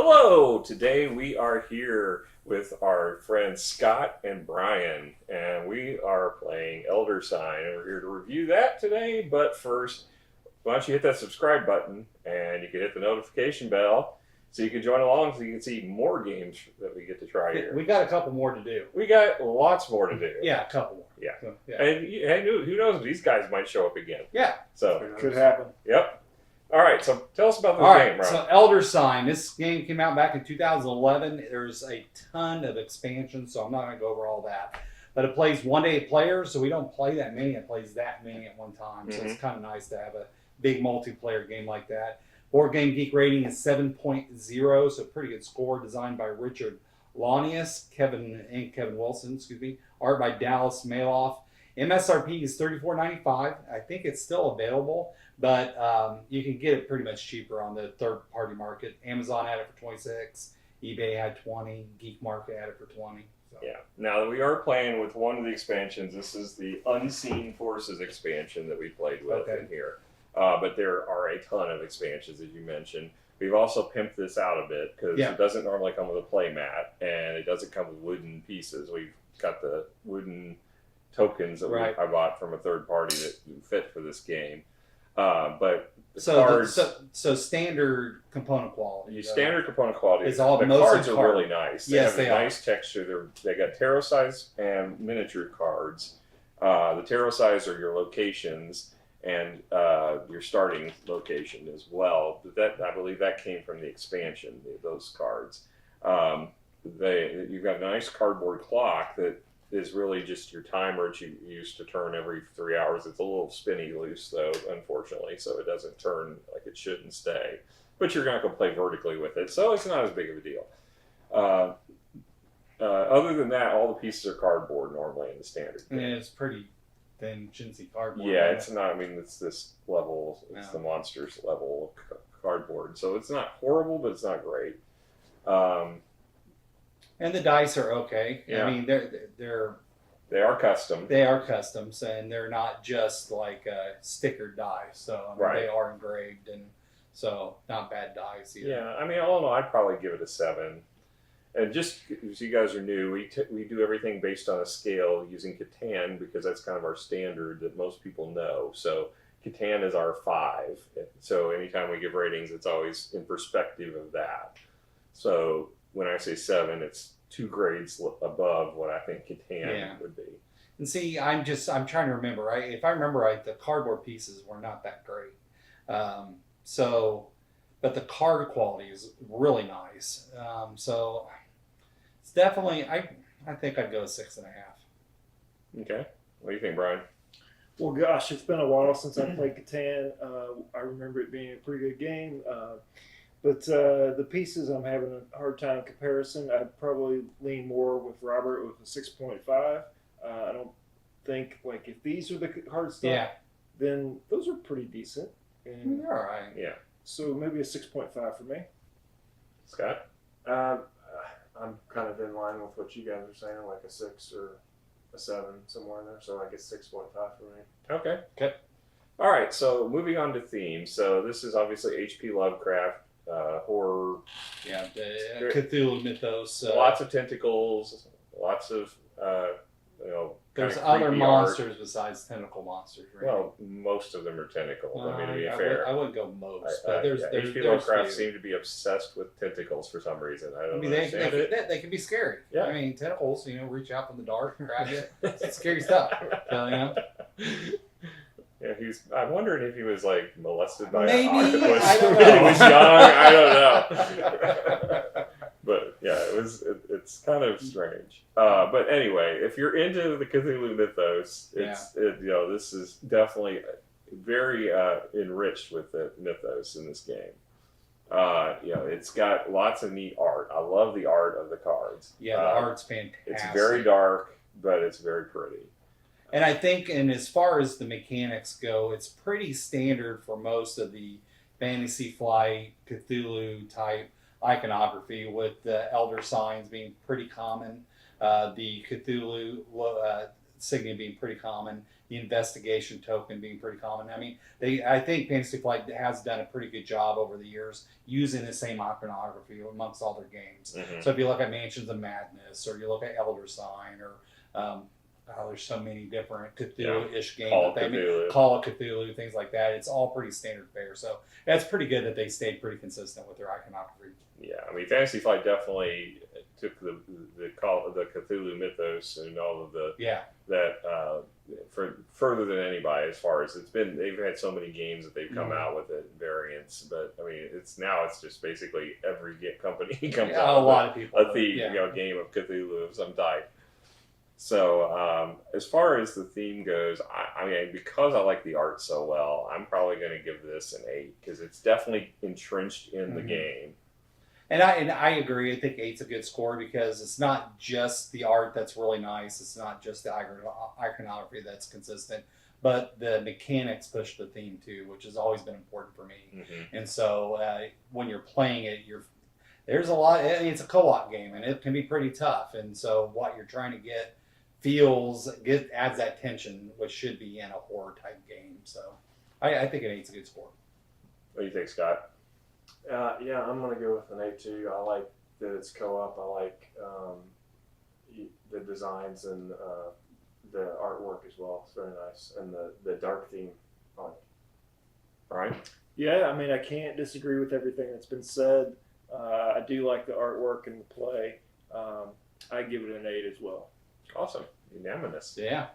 Hello! Today we are here with our friends Scott and Brian, and we are playing Elder Sign, and we're here to review that today. But first, why don't you hit that subscribe button, and you can hit the notification bell so you can join along so you can see more games that we get to try here. We got a couple more to do. We got lots more to do. Yeah, a couple more. Yeah. So, yeah. And who knows, these guys might show up again. Yeah. So, Could happen. yep. All right, so tell us about this game, Brian. So Elder Sign. This game came out back in 2011. There's a ton of expansions, so I'm not going to go over all that. But it plays one-day players, so we don't play that many. It plays that many at one time, so it's kind of nice to have a big multiplayer game like that. Board Game Geek rating is 7.0, so pretty good score. Designed by Richard Launius, Kevin Wilson, Art by Dallas Maloff. MSRP is $34.95. I think it's still available, but you can get it pretty much cheaper on the third-party market. Amazon had it for $26, eBay had $20, Geek Market had it for $20. So. Yeah. Now we are playing with one of the expansions. This is the Unseen Forces expansion that we played with in here. But there are a ton of expansions, as you mentioned. We've also pimped this out a bit because it doesn't normally come with a play mat, and it doesn't come with wooden pieces. We've got the wooden tokens that I bought from a third party that fit for this game. But the cards, so standard component quality. Standard component quality. Is all the cards are really nice. They have a nice texture. They got tarot size and miniature cards. The tarot size are your locations and your starting location as well. But that, I believe, that came from the expansion. Those cards. You've got a nice cardboard clock that is really just your timer that you use to turn every 3 hours. It's a little spinny loose, though, unfortunately, so it doesn't turn like it should and stay. But you're not going to play vertically with it, so it's not as big of a deal. Other than that, all the pieces are cardboard normally in the standard game. Yeah, it's pretty thin, chintzy cardboard. Yeah, it's not, I mean, it's this level, it's the monsters level of cardboard. So it's not horrible, but it's not great. And the dice are okay. Yeah. I mean, they are custom. They are customs, and they're not just like stickered dice. So I mean, they are engraved, and so not bad dice either. Yeah, I mean, all in all, I'd probably give it a 7. And just as you guys are new, we do everything based on a scale using Catan because that's kind of our standard that most people know. So Catan is our 5. So anytime we give ratings, it's always in perspective of that. So when I say 7, it's 2 grades above what I think Catan would be. And see, I'm trying to remember. If I remember right, the cardboard pieces were not that great. But the card quality is really nice. So it's definitely, I think I'd go 6.5. Okay. What do you think, Brian? Well, gosh, it's been a while since I played Catan. I remember it being a pretty good game. But the pieces, I'm having a hard time comparison. I'd probably lean more with Robert with a 6.5. I don't think, like, if these are the hard stuff, then those are pretty decent. And they're all right. Yeah. So maybe a 6.5 for me. Scott? I'm kind of in line with what you guys are saying, like a 6 or a 7, somewhere in there. So I guess 6.5 for me. Okay. All right, so moving on to themes. So this is obviously H.P. Lovecraft. Horror, the Cthulhu mythos. Lots of tentacles, lots of There's other monsters besides tentacle monsters, right? Well, most of them are tentacles. I mean, to be fair, I wouldn't go most, but there's H.P. Lovecraft seem to be obsessed with tentacles for some reason. I don't understand it. They can be scary. Yeah. I mean, tentacles, reach out from the dark and grab you. It's scary stuff. Yeah, I'm wondering if he was like molested by Maybe. an octopus I don't when know. he was young. I don't know. But yeah, it's kind of strange. But anyway, if you're into the Cthulhu mythos, this is definitely very enriched with the mythos in this game. It's got lots of neat art. I love the art of the cards. Yeah, the art's fantastic. It's very dark, but it's very pretty. And I think, and as far as the mechanics go, it's pretty standard for most of the Fantasy Flight, Cthulhu type iconography, with the elder signs being pretty common. The Cthulhu insignia being pretty common, the investigation token being pretty common. I mean, I think Fantasy Flight has done a pretty good job over the years using the same iconography amongst all their games. Mm-hmm. So if you look at Mansions of Madness, or you look at Elder Sign, or there's so many different Cthulhu-ish games. Call of Cthulhu, things like that. It's all pretty standard fare. So that's pretty good that they stayed pretty consistent with their iconography. Yeah, I mean, Fantasy Flight definitely took the Cthulhu mythos and all of that for further than anybody, as far as it's been. They've had so many games that they've come out with it, variants, but I mean, it's just basically every company comes out a lot of people a theme, game of Cthulhu of some type. So as far as the theme goes, I mean, because I like the art so well, I'm probably going to give this an 8 because it's definitely entrenched in the game. And I agree. I think 8's a good score because it's not just the art that's really nice. It's not just the iconography that's consistent, but the mechanics push the theme too, which has always been important for me. Mm-hmm. And so when you're playing it, there's a lot. I mean, it's a co-op game, and it can be pretty tough. And so what you're trying to get adds that tension, which should be in a horror type game. So I think an 8's a good score. What do you think, Scott? Yeah, I'm going to go with an 8 too. I like that it's co-op. I like the designs and the artwork as well. It's very nice. And the dark theme. Right? Yeah, I mean, I can't disagree with everything that's been said. I do like the artwork and the play. I give it an 8 as well. Awesome. Unanimous. Yeah.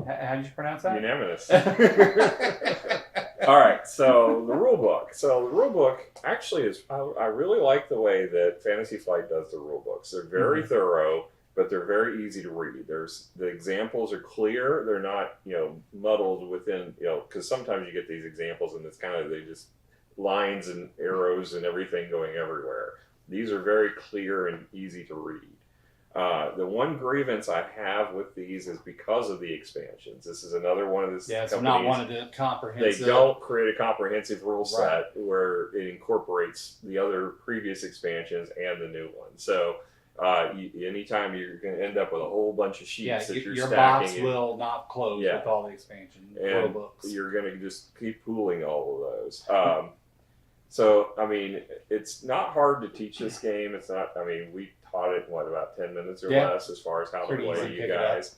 How did you pronounce that? Unanimous. All right, so the rule book. So the rule book actually is, I really like the way that Fantasy Flight does the rule books. They're very thorough, but they're very easy to read. The examples are clear. They're not, muddled within, because sometimes you get these examples and it's they just lines and arrows and everything going everywhere. These are very clear and easy to read. The one grievance I have with these is because of the expansions. This is another one of this. Yeah, it's not one of the comprehensive. They don't create a comprehensive rule set where it incorporates the other previous expansions and the new one. So anytime you're going to end up with a whole bunch of sheets that you're your stacking. Box will not close with all the expansion rule books. You're going to just keep pooling all of those. So, I mean, it's not hard to teach this game. It's not, I mean, we taught it, about 10 minutes or less as far as how to play you guys.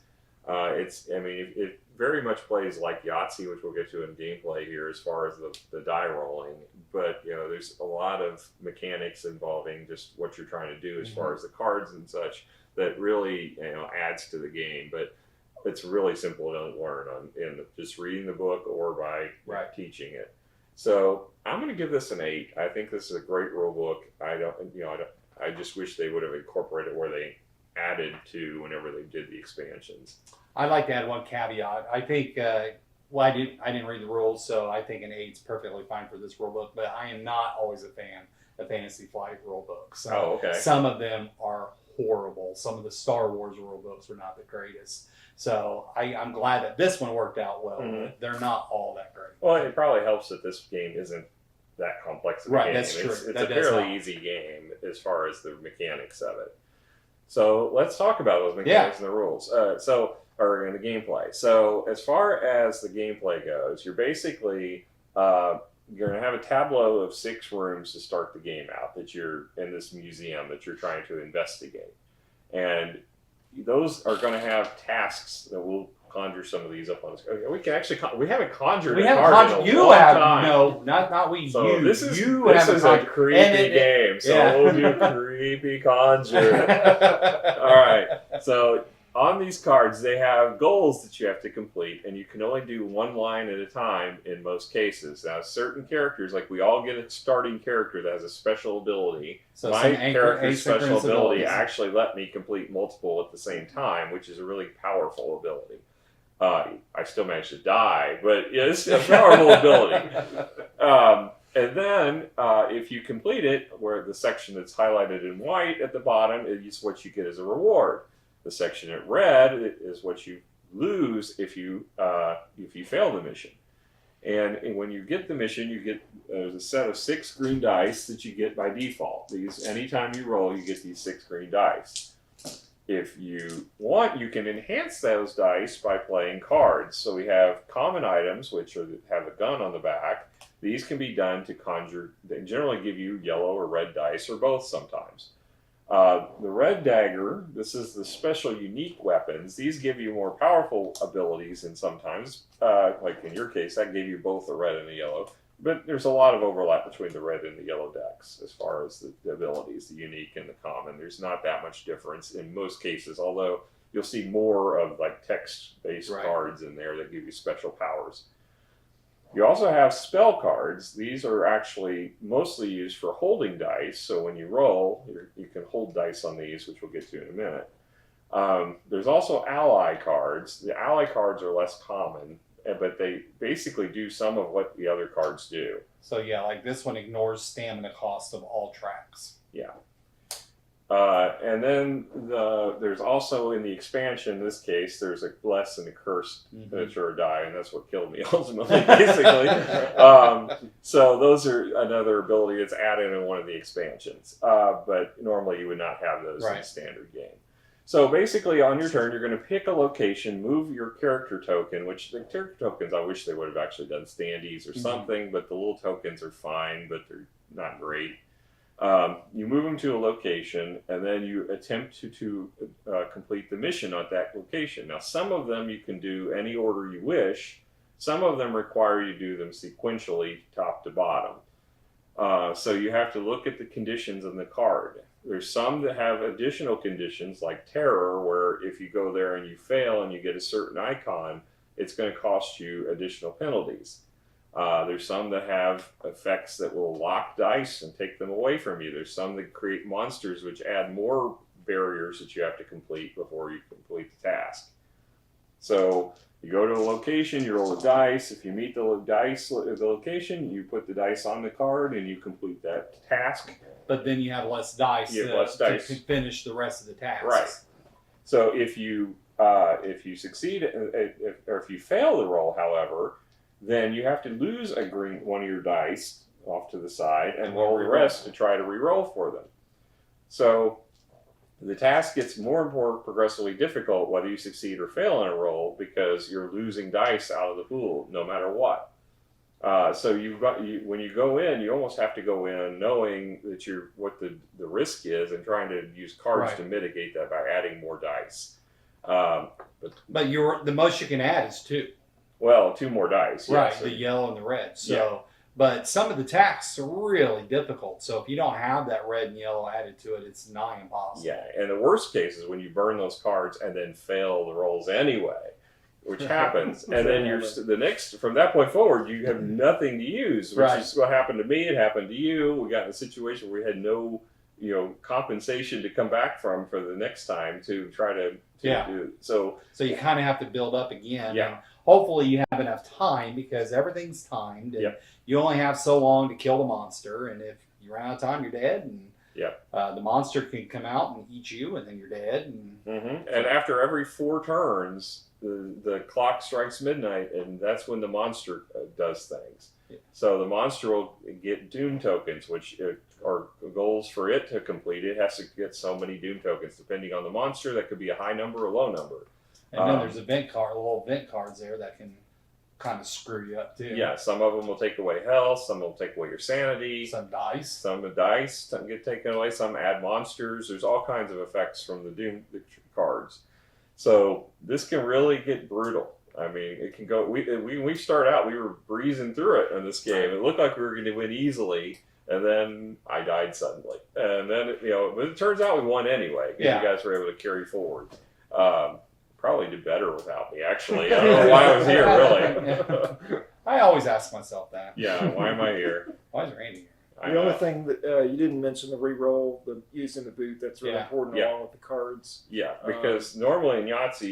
It very much plays like Yahtzee, which we'll get to in gameplay here as far as the die rolling. But, there's a lot of mechanics involving just what you're trying to do as far as the cards and such that really, adds to the game. But it's really simple to learn in just reading the book or by teaching it. So I'm going to give this an 8. I think this is a great rule book. I just wish they would have incorporated where they added to whenever they did the expansions. I'd like to add one caveat. I think, I didn't read the rules, so I think an 8's perfectly fine for this rule book, but I am not always a fan of Fantasy Flight rule books. So some of them are horrible. Some of the Star Wars rule books are not the greatest. So I'm glad that this one worked out well. But they're not all that great. Well, it probably helps that this game isn't that complex of a game. That's true. It's a fairly easy game as far as the mechanics of it. So let's talk about those mechanics and the rules. Or in the gameplay. So as far as the gameplay goes, you're basically you're going to have a tableau of 6 rooms to start the game out that you're in this museum that you're trying to investigate, and those are going to have tasks that we'll conjure some of these up on the screen. We can actually we haven't conjured. You have no, not we. So you. This is a creepy game. So we'll do creepy conjure. All right. So on these cards, they have goals that you have to complete, and you can only do one line at a time in most cases. Now, certain characters, like we all get a starting character that has a special ability. So my character's special ability actually let me complete multiple at the same time, which is a really powerful ability. I still managed to die, but it's a powerful ability. And then, if you complete it, where the section that's highlighted in white at the bottom is what you get as a reward. The section in red is what you lose if you fail the mission. And when you get the mission, you get there's a set of 6 green dice that you get by default. These anytime you roll, you get these 6 green dice. If you want, you can enhance those dice by playing cards. So we have common items, which have a gun on the back. These can be done to conjure. They generally give you yellow or red dice, or both sometimes. The red dagger, this is the special unique weapons. These give you more powerful abilities, and sometimes, like in your case, that gave you both the red and the yellow. But there's a lot of overlap between the red and the yellow decks as far as the abilities, the unique and the common. There's not that much difference in most cases, although you'll see more of like text-based cards in there that give you special powers. You also have spell cards. These are actually mostly used for holding dice. So when you roll, you can hold dice on these, which we'll get to in a minute. There's also ally cards. The ally cards are less common, but they basically do some of what the other cards do. So yeah, like this one ignores stamina cost of all tracks. Yeah. And then there's also in the expansion, in this case, there's a bless and a curse miniature die, and that's what killed me ultimately, basically. So those are another ability that's added in one of the expansions. But normally you would not have those in the standard game. So basically, on your turn, you're going to pick a location, move your character token, which the character tokens, I wish they would have actually done standees or something, but the little tokens are fine, but they're not great. You move them to a location, and then you attempt to complete the mission at that location. Now, some of them you can do any order you wish. Some of them require you to do them sequentially, top to bottom. So you have to look at the conditions in the card. There's some that have additional conditions like terror, where if you go there and you fail and you get a certain icon, it's going to cost you additional penalties. There's some that have effects that will lock dice and take them away from you. There's some that create monsters which add more barriers that you have to complete before you complete the task. So you go to a location, you roll the dice. If you meet the location, you put the dice on the card and you complete that task. But then you have less dice, to finish the rest of the tasks. Right. So if you succeed, or if you fail the roll, however, then you have to lose one of your dice off to the side and roll the rest to try to re-roll for them. So the task gets more and more progressively difficult whether you succeed or fail in a roll, because you're losing dice out of the pool no matter what. So when you go in, you almost have to go in knowing that what the risk is and trying to use cards to mitigate that by adding more dice. But the most you can add is 2. Well, 2 more dice. Right, yes. the yellow and the red. So, but some of the tasks are really difficult. So if you don't have that red and yellow added to it, it's nigh impossible. Yeah, and the worst case is when you burn those cards and then fail the rolls anyway, which happens. And then from that point forward, you have nothing to use, which is what happened to me. It happened to you. We got in a situation where we had no compensation to come back from for the next time to try to do. So you kind of have to build up again. Yeah. And hopefully you have enough time, because everything's timed. And you only have so long to kill the monster. And if you run out of time, you're dead. And the monster can come out and eat you, and then you're dead. And, and after every 4 turns, the clock strikes midnight, and that's when the monster does things. Yeah. So the monster will get Doom tokens, which are goals for it to complete. It has to get so many Doom tokens, depending on the monster. That could be a high number or low number. And then there's little event cards there that can kind of screw you up too. Yeah, some of them will take away health, some will take away your sanity. Some dice. Some get taken away, some add monsters. There's all kinds of effects from the Doom cards. So this can really get brutal. I mean, it can go. We start out, we were breezing through it in this game. It looked like we were going to win easily, and then I died suddenly. And then but it turns out we won anyway. You guys were able to carry forward. Probably did better without me, actually. I don't know why I was here, really. I always ask myself that. Yeah, why am I here? Why is Randy here? The only thing that you didn't mention, the re-roll, the using the boot, that's really important along with the cards. Yeah, because normally in Yahtzee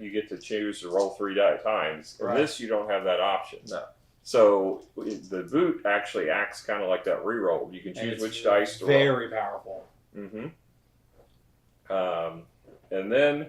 you get to choose to roll 3 times. In this, you don't have that option. No. So the boot actually acts kind of like that re-roll. You can choose which dice to roll. Very powerful. And then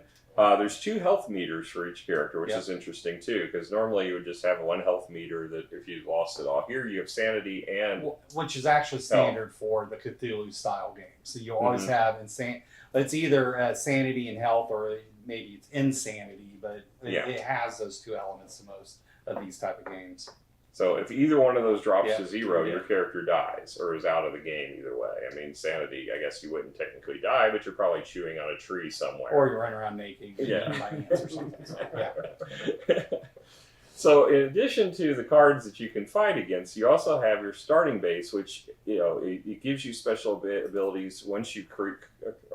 There's 2 health meters for each character, which is interesting too, because normally you would just have 1 health meter that if you lost it all. Here you have sanity and which is actually standard for the Cthulhu style games. So you always have it's either sanity and health, or maybe it's insanity, but it has those 2 elements to most of these type of games. So if either one of those drops to 0, your character dies or is out of the game either way. I mean, sanity, I guess you wouldn't technically die, but you're probably chewing on a tree somewhere. Or you're running around naked by ants or something. So, So in addition to the cards that you can fight against, you also have your starting base, which, it gives you special abilities. Once you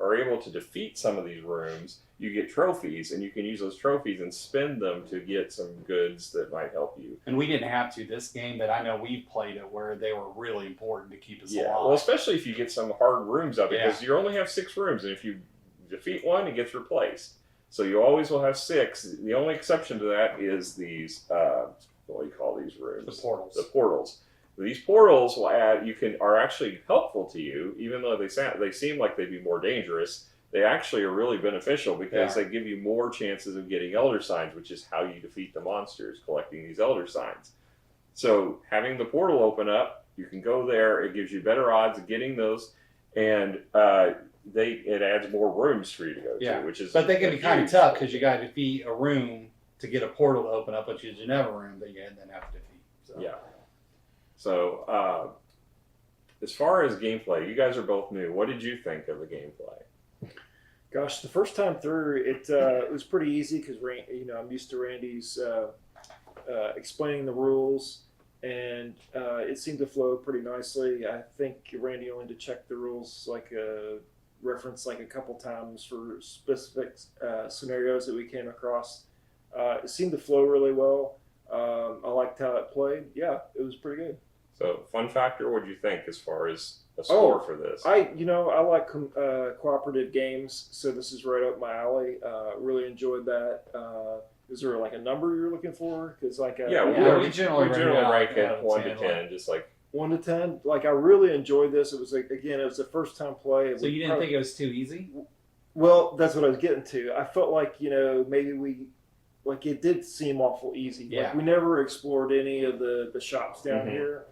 are able to defeat some of these rooms, you get trophies, and you can use those trophies and spend them to get some goods that might help you. And we didn't have to this game, but I know we've played it where they were really important to keep us alive. Well, especially if you get some hard rooms up, because you only have 6 rooms, and if you defeat one, it gets replaced. So you always will have 6. The only exception to that is these, what do you call these rooms? The portals. The portals. These portals will are actually helpful to you, even though they seem like they'd be more dangerous. They actually are really beneficial because they give you more chances of getting Elder Signs, which is how you defeat the monsters, collecting these Elder Signs. So having the portal open up, you can go there. It gives you better odds of getting those, and it adds more rooms for you to go to, which is. But they can be kind of tough because you got to defeat a room to get a portal to open up, which is another room that you then have to defeat. So. Yeah. So as far as gameplay, you guys are both new. What did you think of the gameplay? Gosh, the first time through, it was pretty easy because I'm used to Randy's explaining the rules, and it seemed to flow pretty nicely. I think Randy only had to check the rules reference a couple times for specific scenarios that we came across. It seemed to flow really well. I liked how it played. Yeah, it was pretty good. So, fun factor, what do you think as far as a score for this? I like cooperative games, so this is right up my alley. Really enjoyed that. Is there a number you're looking for? Because we generally rank it 1 to 10, just like 1 to 10. I really enjoyed this. It was it was the first time play. So you didn't think it was too easy? Well, that's what I was getting to. I felt like maybe we. It did seem awful easy. Yeah. We never explored any of the shops down here.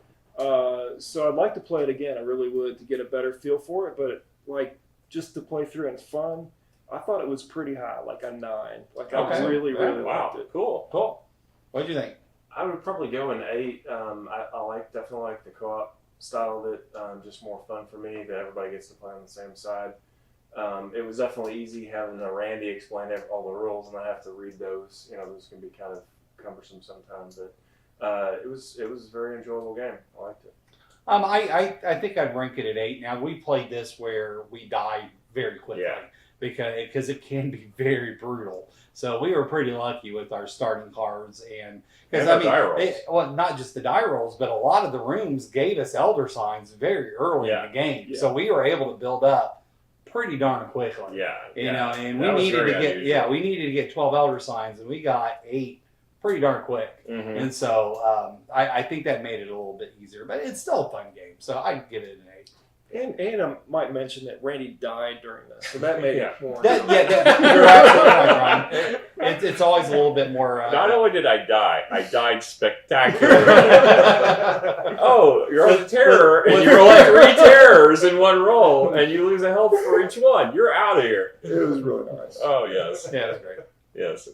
So I'd like to play it again. I really would, to get a better feel for it. But just to play through and it's fun, I thought it was pretty high, a 9. I really liked it. Cool. What did you think? I would probably go an 8. I definitely like the co-op style that just more fun for me, that everybody gets to play on the same side. It was definitely easy having Randy explain all the rules, and I have to read those. Those can be kind of cumbersome sometimes, but it was a very enjoyable game. I liked it. I think I'd rank it at 8. Now, we played this where we died very quickly because it can be very brutal. So we were pretty lucky with our starting cards, and because die rolls. Not just the die rolls, but a lot of the rooms gave us Elder Signs very early in the game. Yeah. So we were able to build up pretty darn quickly. And we needed to get 12 Elder Signs, and we got 8 pretty darn quick. Mm-hmm. And so I think that made it a little bit easier, but it's still a fun game. So I'd give it an 8. And I might mention that Randy died during this, so that made it more. You're absolutely right, Ryan. It's always a little bit more. Not only did I die, I died spectacularly. You're on the terror, and you roll 3 terrors in one roll, and you lose a health for each one. You're out of here. It was really nice. Oh, yes. Yeah, that's great. Yes.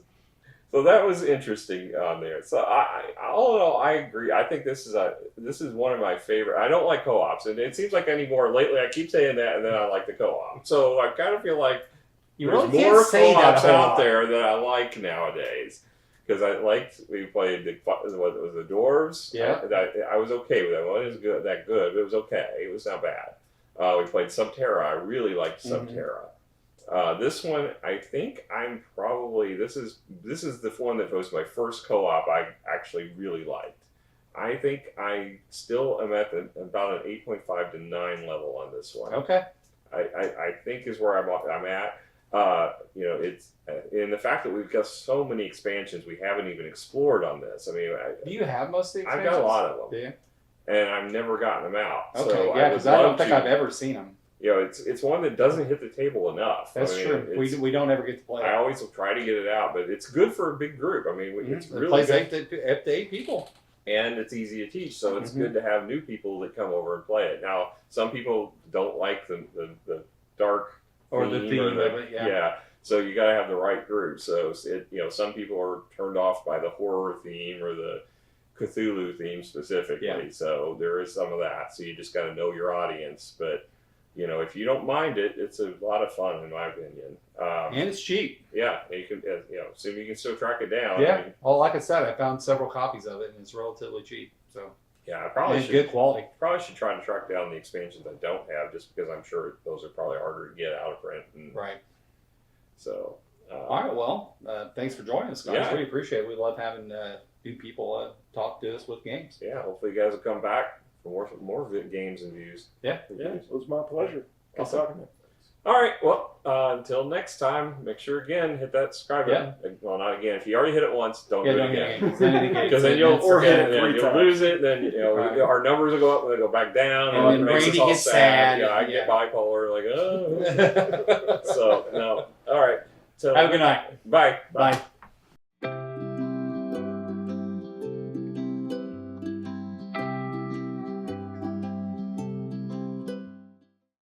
So that was interesting on there. So all in all, I agree. I think this is one of my favorite. I don't like co-ops, and it seems like anymore lately. I keep saying that, and then I like the co-op. So I kind of feel like there's more co-ops out there that I like nowadays. Because we played the dwarves. Yeah. I was okay with that. It wasn't that good, but it was okay. It was not bad. We played Subterra. I really liked Subterra. This one, I think this is the one that was my first co-op I actually really liked. I think I still am at about an 8.5 to 9 level on this one. Okay. I think is where I'm at. It's in the fact that we've got so many expansions we haven't even explored on this. I mean, do you have most of the expansions? I've got a lot of them. Do you? And I've never gotten them out. Okay, so yeah, because I don't think I've ever seen them. it's one that doesn't hit the table enough. That's true. We don't ever get to play it. I always will try to get it out, but it's good for a big group. I mean, it's really plays good. up to 8 people. And it's easy to teach, so it's good to have new people that come over and play it. Now, some people don't like the dark or the theme of it. Yeah. So you got to have the right group. So some people are turned off by the horror theme or the Cthulhu theme specifically. Yeah. So there is some of that. So you just got to know your audience. But if you don't mind it, it's a lot of fun in my opinion. And it's cheap. Yeah, and you can assuming you can still track it down. Yeah. Well, like I said, I found several copies of it, and it's relatively cheap. So yeah, I probably should. Good quality. Probably should try to track down the expansions I don't have, just because I'm sure those are probably harder to get out of print. Right. So. All right. Well, thanks for joining us, guys. Yeah. We appreciate it. We love having new people talk to us with games. Yeah. Hopefully, you guys will come back for more games and views. Yeah. It was my pleasure. Awesome. All right. Well, until next time, make sure again hit that subscribe button. Well, not again. If you already hit it once, don't do it again. Because then you'll forget it. Then you'll lose it. Then our numbers will go up and they go back down. And then it makes Brady us all gets sad. Yeah, I get bipolar. Like, oh. So no. All right. So have a good night. Bye. Bye.